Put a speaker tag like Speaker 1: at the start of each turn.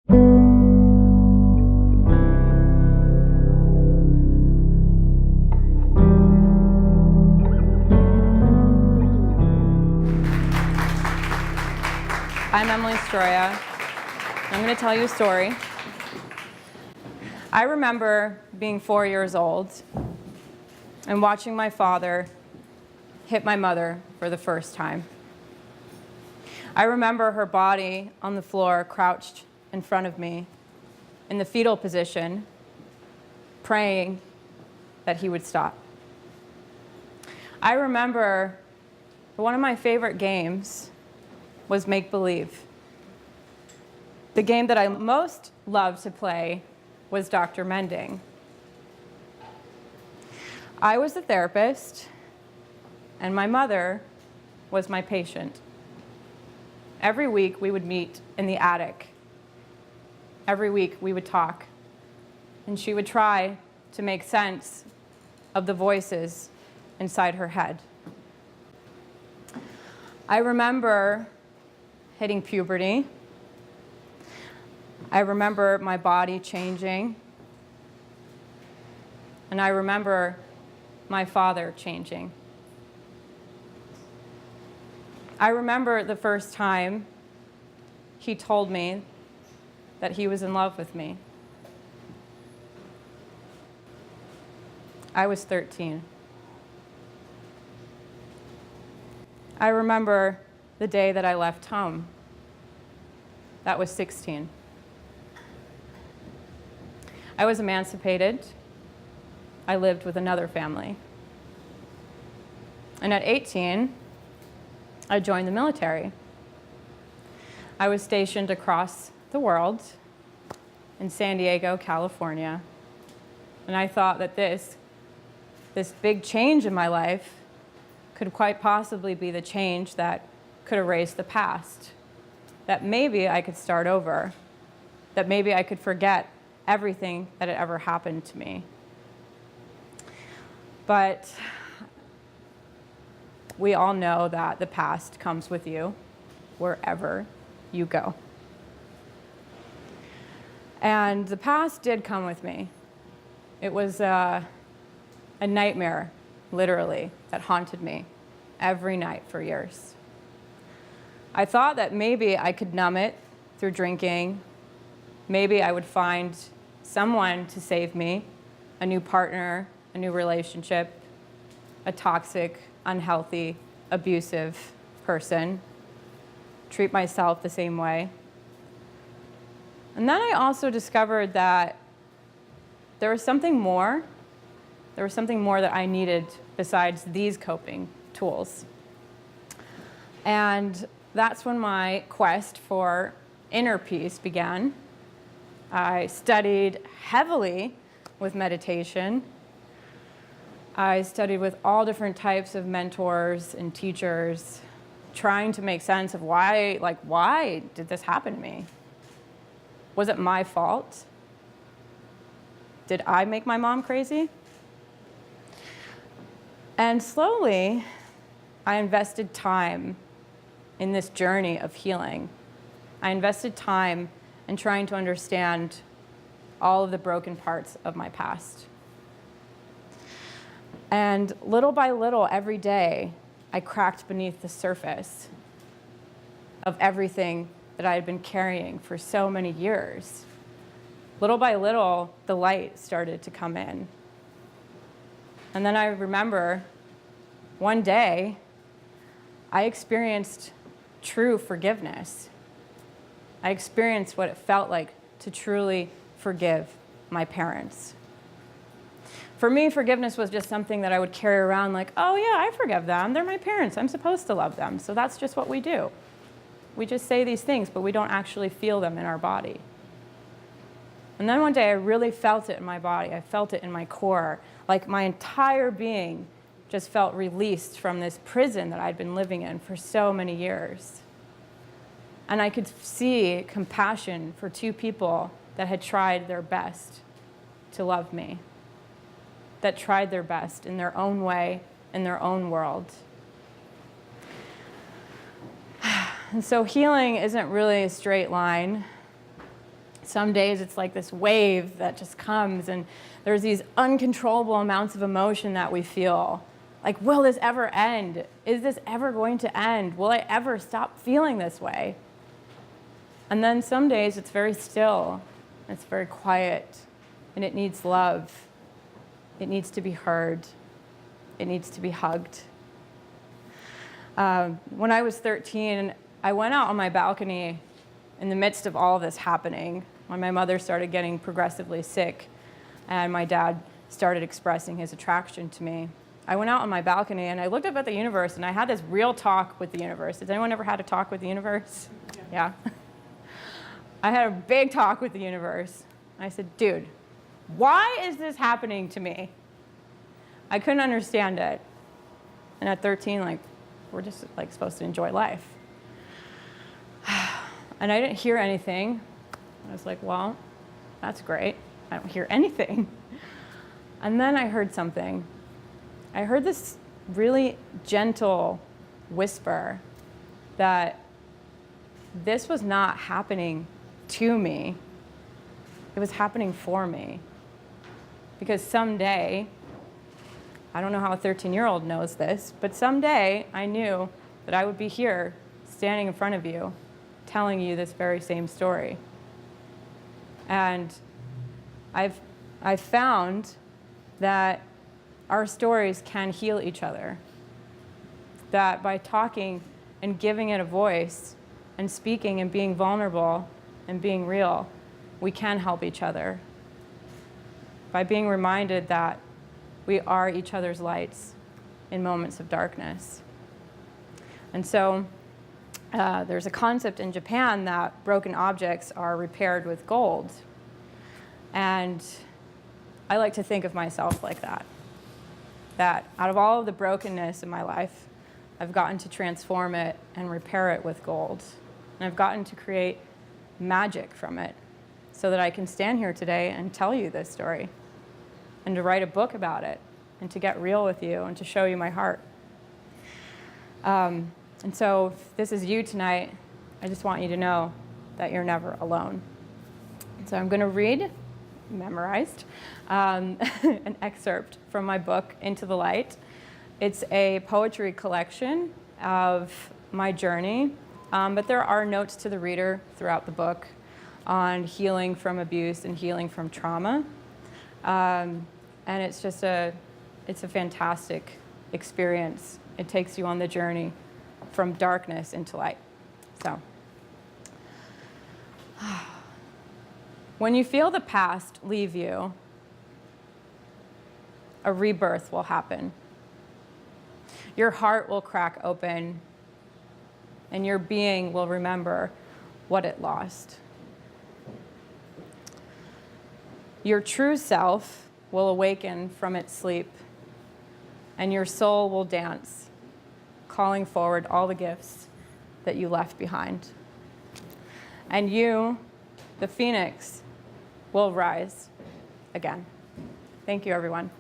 Speaker 1: I'm Emily Stroia. I'm going to tell you a story. I remember being 4 years old and watching my father hit my mother for the first time. I remember her body on the floor, crouched in front of me, in the fetal position, praying that he would stop. I remember one of my favorite games was make-believe. The game that I most loved to play was Dr. Mending. I was the therapist, and my mother was my patient. Every week we would meet in the attic. Every week we would talk, and she would try to make sense of the voices inside her head. I remember hitting puberty. I remember my body changing. And I remember my father changing. I remember the first time he told me that he was in love with me. I was 13. I remember the day that I left home. That was 16. I was emancipated. I lived with another family. And at 18, I joined the military. I was stationed across the world in San Diego, California. And I thought that this big change in my life could quite possibly be the change that could erase the past, that maybe I could start over, that maybe I could forget everything that had ever happened to me. But we all know that the past comes with you wherever you go. And the past did come with me. It was a nightmare, literally, that haunted me every night for years. I thought that maybe I could numb it through drinking. Maybe I would find someone to save me, a new partner, a new relationship, a toxic, unhealthy, abusive person, treat myself the same way. And then I also discovered that there was something more. There was something more that I needed besides these coping tools. And that's when my quest for inner peace began. I studied heavily with meditation. I studied with all different types of mentors and teachers, trying to make sense of why did this happen to me? Was it my fault? Did I make my mom crazy? And slowly, I invested time in this journey of healing. I invested time in trying to understand all of the broken parts of my past. And little by little, every day, I cracked beneath the surface of everything that I had been carrying for so many years. Little by little, the light started to come in. And then I remember one day, I experienced true forgiveness. I experienced what it felt like to truly forgive my parents. For me, forgiveness was just something that I would carry around like, oh yeah, I forgive them. They're my parents. I'm supposed to love them. So that's just what we do. We just say these things, but we don't actually feel them in our body. And then one day I really felt it in my body. I felt it in my core. Like my entire being just felt released from this prison that I'd been living in for so many years. And I could see compassion for two people that had tried their best to love me, that tried their best in their own way, in their own world. And so healing isn't really a straight line. Some days it's like this wave that just comes, and there's these uncontrollable amounts of emotion that we feel. Like, will this ever end? Is this ever going to end? Will I ever stop feeling this way? And then some days it's very still, it's very quiet, and it needs love. It needs to be heard. It needs to be hugged. When I was 13, I went out on my balcony in the midst of all this happening, when my mother started getting progressively sick and my dad started expressing his attraction to me. I went out on my balcony and I looked up at the universe and I had this real talk with the universe. Has anyone ever had a talk with the universe? Yeah. I had a big talk with the universe. I said, dude, why is this happening to me? I couldn't understand it. And at 13, like, we're just like supposed to enjoy life. And I didn't hear anything. I was like, well, that's great. I don't hear anything. And then I heard something. I heard this really gentle whisper that this was not happening to me. It was happening for me. Because someday, I don't know how a 13-year-old knows this, but someday I knew that I would be here standing in front of you telling you this very same story. And I've found that our stories can heal each other. That by talking and giving it a voice and speaking and being vulnerable and being real, we can help each other. By being reminded that we are each other's lights in moments of darkness. And so there's a concept in Japan that broken objects are repaired with gold. And I like to think of myself like that. That out of all of the brokenness in my life, I've gotten to transform it and repair it with gold. And I've gotten to create magic from it so that I can stand here today and tell you this story and to write a book about it and to get real with you and to show you my heart. And so if this is you tonight, I just want you to know that you're never alone. So I'm going to read, memorized, an excerpt from my book, Into the Light. It's a poetry collection of my journey, but there are notes to the reader throughout the book on healing from abuse and healing from trauma. And it's just it's a fantastic experience. It takes you on the journey from darkness into light. So, when you feel the past leave you, a rebirth will happen. Your heart will crack open, and your being will remember what it lost. Your true self will awaken from its sleep, and your soul will dance, calling forward all the gifts that you left behind. And you, the phoenix, will rise again. Thank you, everyone.